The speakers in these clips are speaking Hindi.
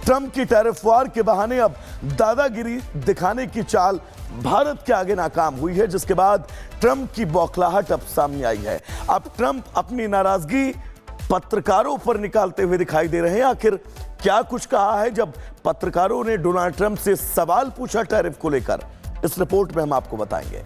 ट्रंप की टैरिफ वार के बहाने अब दादागिरी दिखाने की चाल भारत के आगे नाकाम हुई है, जिसके बाद ट्रंप की बौखलाहट अब सामने आई है। अब ट्रंप अपनी नाराजगी पत्रकारों पर निकालते हुए दिखाई दे रहे हैं। आखिर क्या कुछ कहा है जब पत्रकारों ने डोनाल्ड ट्रंप से सवाल पूछा टैरिफ को लेकर, इस रिपोर्ट में हम आपको बताएंगे।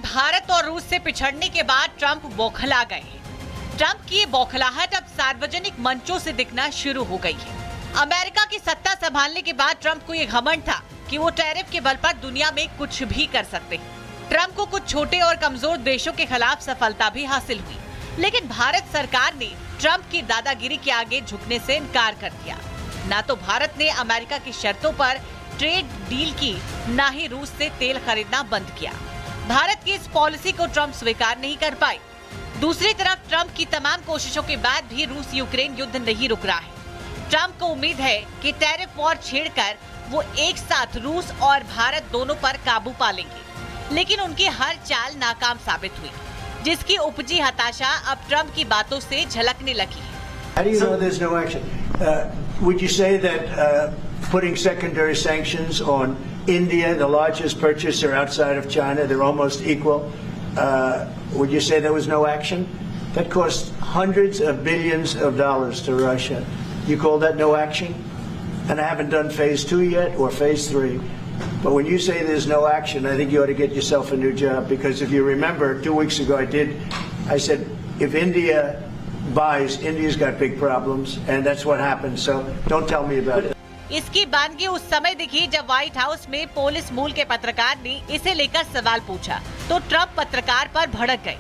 भारत और रूस से पिछड़ने के बाद ट्रंप बौखला गए हैं। ट्रंप की बौखलाहट अब सार्वजनिक मंचों से दिखना शुरू हो गई है। अमेरिका की सत्ता संभालने के बाद ट्रंप को ये घमंड था कि वो टैरिफ के बल पर दुनिया में कुछ भी कर सकते हैं। ट्रंप को कुछ छोटे और कमजोर देशों के खिलाफ सफलता भी हासिल हुई, लेकिन भारत सरकार ने ट्रंप की दादागिरी के आगे झुकने से इनकार कर दिया। न तो भारत ने अमेरिका की शर्तों पर ट्रेड डील की, न ही रूस से तेल खरीदना बंद किया। भारत की इस पॉलिसी को ट्रंप स्वीकार नहीं कर पाए। दूसरी तरफ ट्रंप की तमाम कोशिशों के बाद भी रूस यूक्रेन युद्ध नहीं रुक रहा है। ट्रंप को उम्मीद है कि टैरिफ वॉर छेड़कर वो एक साथ रूस और भारत दोनों पर काबू पा लेंगे, लेकिन उनकी हर चाल नाकाम साबित हुई, जिसकी उपजी हताशा अब ट्रंप की बातों से झलकने लगी है। How do you know there's no action? Would you say that putting secondary sanctions on India, the largest purchaser outside of China, they're almost equal? Would you say there was no action? That cost hundreds of billions of dollars to Russia. You call that no action? And I haven't done phase 2 yet or phase 3. But when you say there's no action, I think you ought to get yourself a new job. Because if you remember, 2 weeks ago I said, if India buys, India's got big problems, and that's what happened. So don't tell me about it. इसकी बानगी उस समय दिखी जब व्हाइट हाउस में पुलिस मूल के पत्रकार ने इसे लेकर सवाल पूछा, तो ट्रंप पत्रकार पर भड़क गए।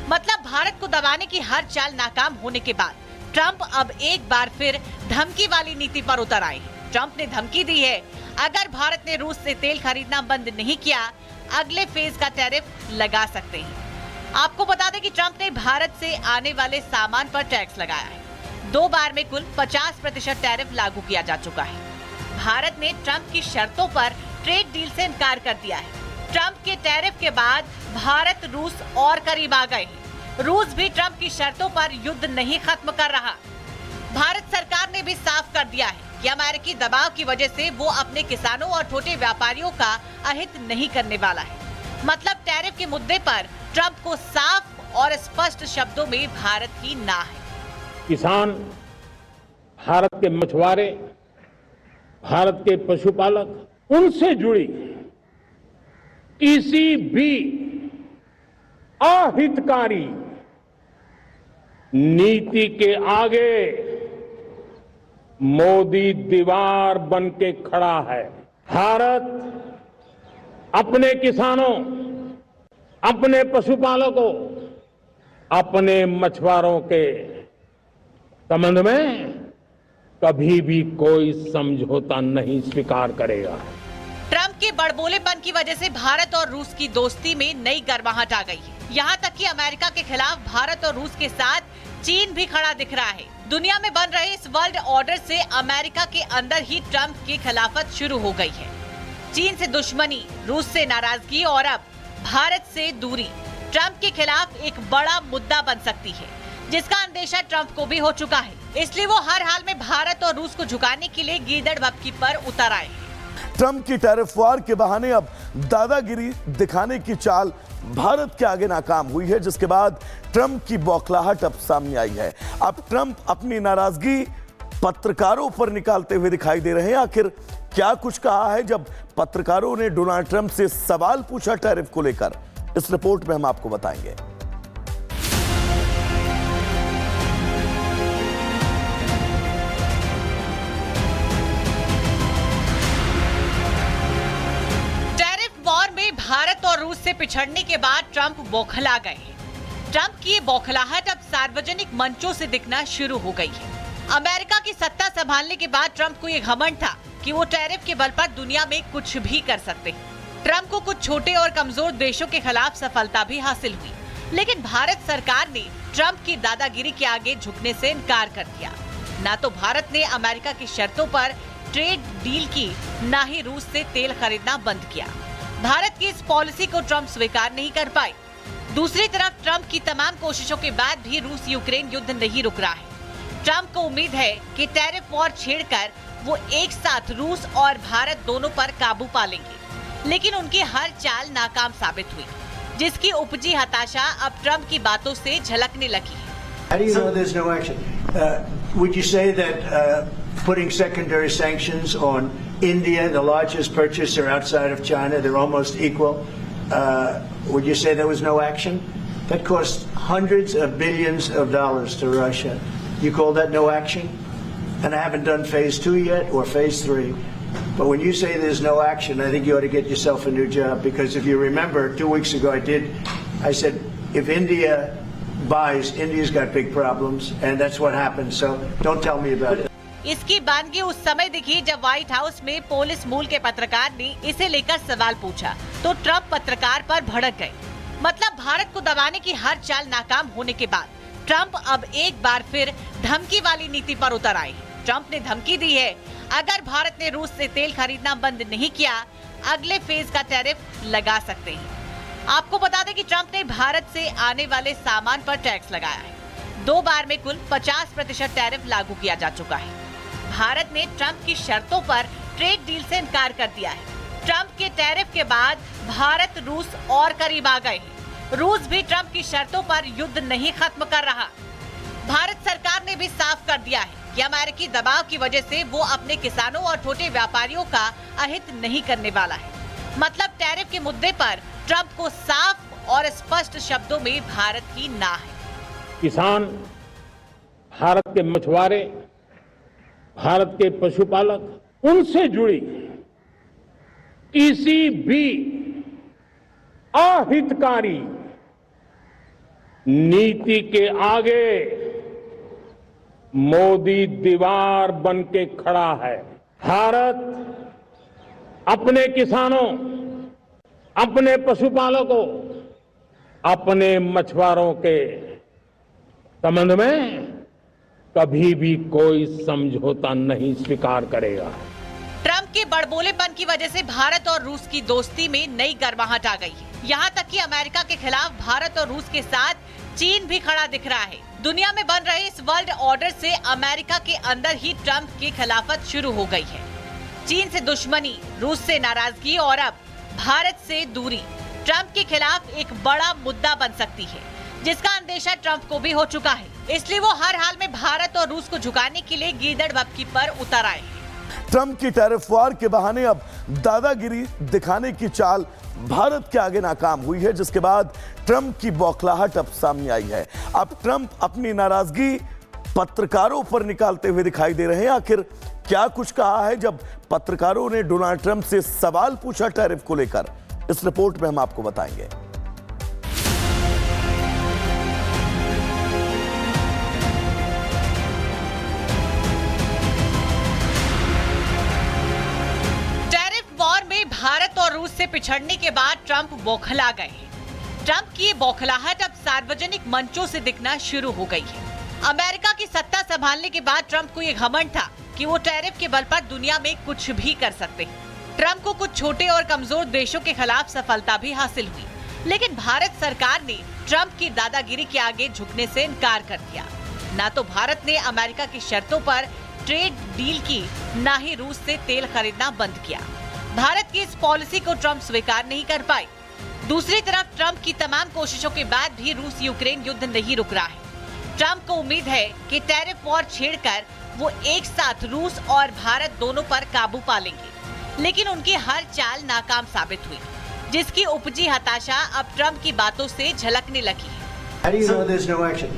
मतलब भारत को दबाने की हर चाल नाकाम होने के बाद ट्रंप अब एक बार फिर धमकी वाली नीति पर उतर आए। ट्रंप ने धमकी दी है, अगर भारत ने रूस से तेल खरीदना बंद नहीं किया, अगले फेज का टैरिफ लगा सकते हैं। आपको बता दें कि ट्रंप ने भारत से आने वाले सामान पर टैक्स लगाया है। 2 बार में कुल 50% टैरिफ लागू किया जा चुका है। भारत ने ट्रंप की शर्तों पर ट्रेड डील से इनकार कर दिया है। ट्रंप के टैरिफ के बाद भारत रूस और करीब आ गए हैं। रूस भी ट्रंप की शर्तों पर युद्ध नहीं खत्म कर रहा। भारत सरकार ने भी साफ कर दिया है कि अमेरिकी दबाव की वजह से वो अपने किसानों और छोटे व्यापारियों का अहित नहीं करने वाला है। मतलब टैरिफ के मुद्दे पर ट्रंप को साफ और स्पष्ट शब्दों में भारत की ना है। किसान, भारत के मछुआरे, भारत के पशुपालक, उनसे जुड़ी किसी भी अहितकारी नीति के आगे मोदी दीवार बन के खड़ा है। भारत अपने किसानों, अपने पशुपालकों, अपने मछुआरों के संबंध में कभी भी कोई समझौता नहीं स्वीकार करेगा। ट्रंप के बड़बोलेपन की वजह से भारत और रूस की दोस्ती में नई गर्माहट आ गई है। यहाँ तक कि अमेरिका के खिलाफ भारत और रूस के साथ चीन भी खड़ा दिख रहा है। दुनिया में बन रहे इस वर्ल्ड ऑर्डर से अमेरिका के अंदर ही ट्रंप की खिलाफत शुरू हो गई है। चीन से दुश्मनी, रूस से नाराजगी और अब भारत से दूरी ट्रंप के खिलाफ एक बड़ा मुद्दा बन सकती है, जिसका अंदेशा ट्रंप को भी हो चुका है। इसलिए वो हर हाल में भारत और रूस को झुकाने के लिए गीदड़ भभकी पर उतर आए हैं। ट्रंप की टैरिफ वार के बहाने अब दादागिरी दिखाने की चाल भारत के आगे नाकाम हुई है, जिसके बाद ट्रंप की बौखलाहट अब सामने आई है। अब ट्रंप अपनी नाराजगी पत्रकारों पर निकालते हुए दिखाई दे रहे हैं। आखिर क्या कुछ कहा है जब पत्रकारों ने डोनाल्ड ट्रंप से सवाल पूछा टैरिफ को लेकर, इस रिपोर्ट में हम आपको बताएंगे। भारत और रूस से पिछड़ने के बाद ट्रंप बौखला गए हैं। ट्रंप की बौखलाहट अब सार्वजनिक मंचों से दिखना शुरू हो गई है। अमेरिका की सत्ता संभालने के बाद ट्रंप को ये घमंड था कि वो टैरिफ के बल पर दुनिया में कुछ भी कर सकते हैं। ट्रंप को कुछ छोटे और कमजोर देशों के खिलाफ सफलता भी हासिल हुई, लेकिन भारत सरकार ने ट्रंप की दादागिरी के आगे झुकने से इनकार कर दिया। न तो भारत ने अमेरिका की शर्तों पर ट्रेड डील की, न ही रूस से तेल खरीदना बंद किया। भारत की इस पॉलिसी को ट्रंप स्वीकार नहीं कर पाए। दूसरी तरफ ट्रंप की तमाम कोशिशों के बाद भी रूस यूक्रेन युद्ध नहीं रुक रहा है। ट्रंप को उम्मीद है कि टैरिफ वॉर छेड़कर वो एक साथ रूस और भारत दोनों पर काबू पा लेंगे, लेकिन उनकी हर चाल नाकाम साबित हुई, जिसकी उपजी हताशा अब ट्रंप की बातों से झलकने लगी है। How do you know there's no action? Would you say that putting secondary sanctions on India, the largest purchaser outside of China, they're almost equal? Would you say there was no action? That cost hundreds of billions of dollars to Russia. You call that no action? And I haven't done phase 2 yet or phase 3. But when you say there's no action, I think you ought to get yourself a new job. Because if you remember, 2 weeks ago I said, if India buys, India's got big problems. And that's what happened. So don't tell me about it. इसकी बानगी उस समय दिखी जब व्हाइट हाउस में पुलिस मूल के पत्रकार ने इसे लेकर सवाल पूछा तो ट्रंप पत्रकार पर भड़क गए। मतलब भारत को दबाने की हर चाल नाकाम होने के बाद ट्रंप अब एक बार फिर धमकी वाली नीति पर उतर आए। ट्रंप ने धमकी दी है, अगर भारत ने रूस से तेल खरीदना बंद नहीं किया, अगले फेज का टैरिफ लगा सकते हैं। आपको बता दें कि ट्रंप ने भारत से आने वाले सामान पर टैक्स लगाया है। 2 बार में कुल 50% टैरिफ लागू किया जा चुका है। भारत ने ट्रंप की शर्तों पर ट्रेड डील से इनकार कर दिया है। ट्रंप के टैरिफ के बाद भारत रूस और करीब आ गए हैं। रूस भी ट्रंप की शर्तों पर युद्ध नहीं खत्म कर रहा। भारत सरकार ने भी साफ कर दिया है कि अमेरिकी दबाव की वजह से वो अपने किसानों और छोटे व्यापारियों का अहित नहीं करने वाला है। मतलब टैरिफ के मुद्दे पर ट्रंप को साफ और स्पष्ट शब्दों में भारत की ना है। किसान, भारत के मछुआरे, भारत के पशुपालक, उनसे जुड़ी किसी भी अहितकारी नीति के आगे मोदी दीवार बन के खड़ा है। भारत अपने किसानों, अपने पशुपालकों, अपने मछुआरों के संबंध में कभी भी कोई समझौता नहीं स्वीकार करेगा। ट्रंप के बड़बोलेपन की वजह से भारत और रूस की दोस्ती में नई गर्माहट आ गई है। यहाँ तक कि अमेरिका के खिलाफ भारत और रूस के साथ चीन भी खड़ा दिख रहा है। दुनिया में बन रहे इस वर्ल्ड ऑर्डर से अमेरिका के अंदर ही ट्रंप की खिलाफत शुरू हो गई है। चीन से दुश्मनी, रूस से नाराजगी और अब भारत से दूरी ट्रंप के खिलाफ एक बड़ा मुद्दा बन सकती है, जिसका अंदेशा ट्रंप को भी हो चुका है। इसलिए वो हर हाल में भारत और रूस को झुकाने के लिए गीदड़ बक्की पर उतर आए हैं। ट्रंप की टैरिफ वॉर के बहाने अब दादागिरी दिखाने की चाल भारत के आगे नाकाम हुई है, जिसके बाद ट्रंप की बौखलाहट अब सामने आई है। अब ट्रंप अपनी नाराजगी पत्रकारों पर निकालते हुए दिखाई दे रहे हैं। आखिर क्या कुछ कहा है जब पत्रकारों ने डोनाल्ड ट्रंप से सवाल पूछा टैरिफ को लेकर, इस रिपोर्ट में हम आपको बताएंगे। भारत और रूस से पिछड़ने के बाद ट्रंप बौखला गए हैं। ट्रंप की ये बौखलाहट अब सार्वजनिक मंचों से दिखना शुरू हो गई है। अमेरिका की सत्ता संभालने के बाद ट्रंप को ये घमंड था कि वो टैरिफ के बल पर दुनिया में कुछ भी कर सकते हैं। ट्रंप को कुछ छोटे और कमजोर देशों के खिलाफ सफलता भी हासिल हुई, लेकिन भारत सरकार ने ट्रंप की दादागिरी के आगे झुकने से इनकार कर दिया। न तो भारत ने अमेरिका की शर्तों पर ट्रेड डील की, न ही रूस से तेल खरीदना बंद किया। भारत की इस पॉलिसी को ट्रंप स्वीकार नहीं कर पाए। दूसरी तरफ ट्रंप की तमाम कोशिशों के बाद भी रूस यूक्रेन युद्ध नहीं रुक रहा है। ट्रंप को उम्मीद है कि टैरिफ वॉर छेड़कर वो एक साथ रूस और भारत दोनों पर काबू पा लेंगे, लेकिन उनकी हर चाल नाकाम साबित हुई, जिसकी उपजी हताशा अब ट्रंप की बातों से झलकने लगी है। How do you know there's no action?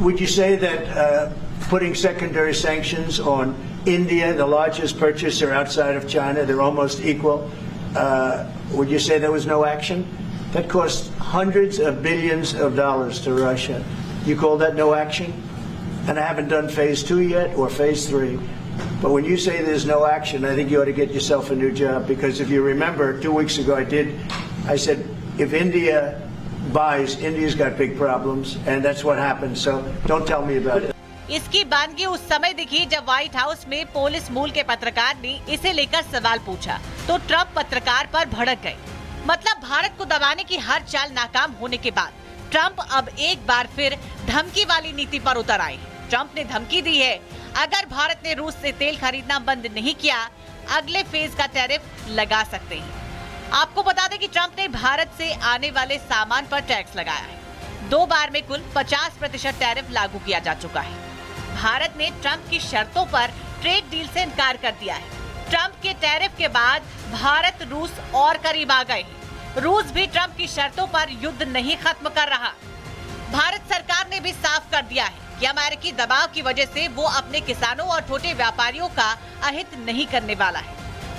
Would you say that putting secondary sanctions on India, the largest purchaser outside of China, they're almost equal? Would you say there was no action? That cost hundreds of billions of dollars to Russia. You call that no action? And I haven't done phase 2 yet or phase 3. But when you say there's no action, I think you ought to get yourself a new job. Because if you remember, 2 weeks ago I said, if India buys, India's got big problems. And that's what happened. So don't tell me about it. इसकी बानगी उस समय दिखी जब व्हाइट हाउस में पुलिस मूल के पत्रकार ने इसे लेकर सवाल पूछा तो ट्रंप पत्रकार पर भड़क गए। मतलब भारत को दबाने की हर चाल नाकाम होने के बाद ट्रंप अब एक बार फिर धमकी वाली नीति पर उतर आए। ट्रंप ने धमकी दी है, अगर भारत ने रूस से तेल खरीदना बंद नहीं किया, अगले फेज का टैरिफ लगा सकते हैं। आपको बता दें कि ट्रंप ने भारत से आने वाले सामान पर टैक्स लगाया है। 2 बार में कुल 50% टैरिफ लागू किया जा चुका है। भारत ने ट्रंप की शर्तों पर ट्रेड डील से इनकार कर दिया है। ट्रंप के टैरिफ के बाद भारत रूस और करीब आ गए हैं। रूस भी ट्रंप की शर्तों पर युद्ध नहीं खत्म कर रहा। भारत सरकार ने भी साफ कर दिया है कि अमेरिकी दबाव की वजह से वो अपने किसानों और छोटे व्यापारियों का अहित नहीं करने वाला है।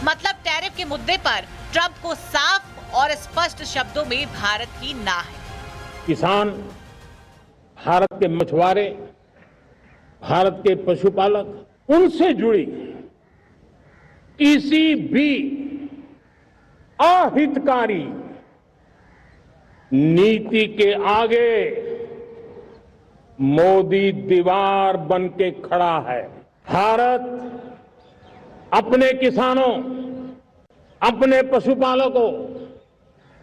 मतलब टैरिफ के मुद्दे पर ट्रंप को साफ और स्पष्ट शब्दों में भारत की ना है। किसान, भारत के मछुआरे, भारत के पशुपालक, उनसे जुड़ी किसी भी अहितकारी नीति के आगे मोदी दीवार बन के खड़ा है। भारत अपने किसानों, अपने पशुपालकों,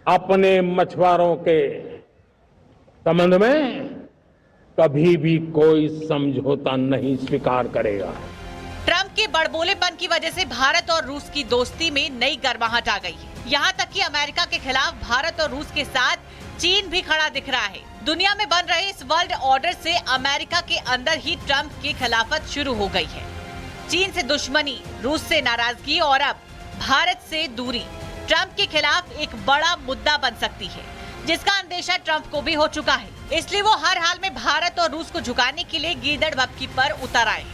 अपने मछुआरों के संबंध में कभी भी कोई समझौता नहीं स्वीकार करेगा। ट्रंप के बड़बोलेपन की वजह से भारत और रूस की दोस्ती में नई गर्माहट आ गई है। यहाँ तक कि अमेरिका के खिलाफ भारत और रूस के साथ चीन भी खड़ा दिख रहा है। दुनिया में बन रहे इस वर्ल्ड ऑर्डर से अमेरिका के अंदर ही ट्रंप की खिलाफत शुरू हो गई है। चीन से दुश्मनी, रूस से नाराजगी और अब भारत से दूरी ट्रंप के खिलाफ एक बड़ा मुद्दा बन सकती है, जिसका अंदेशा ट्रंप को भी हो चुका है। इसलिए वो हर हाल में भारत और रूस को झुकाने के लिए गीदड़ भभकी पर उतर आए।